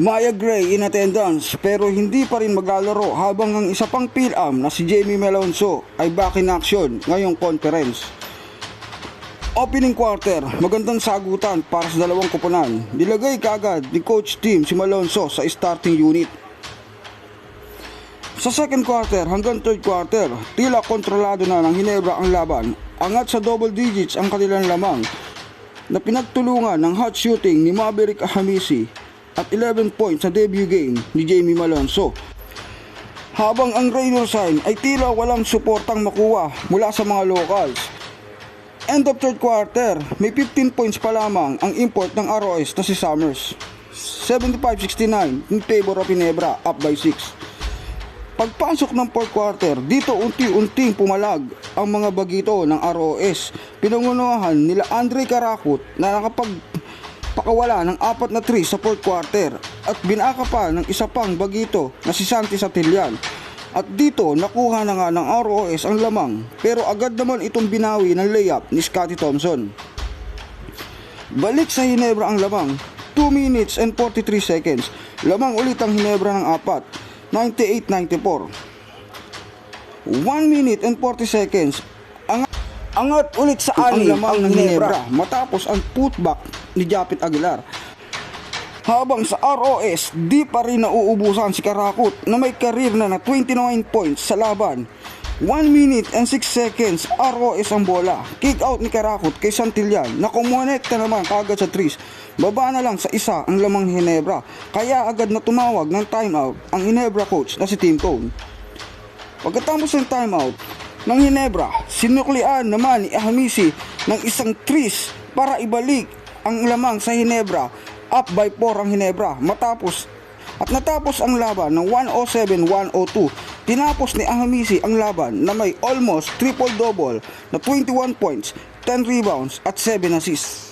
Maya Gray in attendance pero hindi pa rin maglalaro habang ang isa pang PILAM na si Jamie Malonzo ay back in action ngayong conference. Opening quarter, magandang sagutan para sa dalawang koponan. Nilagay kaagad ni Coach Tim si Malonzo sa starting unit. Sa second quarter hanggang third quarter, tila kontrolado na ng Ginebra ang laban. Angat sa double digits ang kanilang lamang na pinagtulungan ng hot shooting ni Maverick Hamisi at 11 points sa debut game ni Jamie Malonzo. Habang ang Rainier Sign ay tila walang suportang makuha mula sa mga locals. End of third quarter, may 15 points pa lamang ang import ng ROS na si Summers. 75-69 in favor of Ginebra, up by 6. Pagpasok ng fourth quarter, dito unti-unting pumalag ang mga bagito ng ROS. Pinangunahan nila Andre Karakut na nakapagpakawala ng 4 na 3 sa fourth quarter at binaka pa ng isa pang bagito na si Santi Satillan. At dito nakuha na nga ng ROS ang lamang pero agad naman itong binawi ng layup ni Scottie Thompson. Balik sa Ginebra ang lamang, 2 minutes and 43 seconds. Lamang ulit ang Ginebra ng 4. 98-94. 1 minute and 40 seconds. Angat ulit sa ali ang Ginebra matapos ang putback ni Japet Aguilar. Habang sa ROS, di pa rin nauubusan si Karakut na may career na 29 points sa laban. 1 minute and 6 seconds, ROS ang bola. Kick out ni Karakut kay Santillan na kumonekta naman kagad sa trees. Baba na lang sa isa ang lamang Ginebra, kaya agad na tumawag ng timeout ang Ginebra coach na si Tim Cone. Pagkatapos ng timeout ng Ginebra, sinuklian naman ni Hamisi ng isang trees para ibalik ang lamang sa Ginebra. Up by 4 ang Ginebra natapos ang laban ng 107-102. Tinapos ni Hamisi ang laban na may almost triple-double na 21 points, 10 rebounds at 7 assists.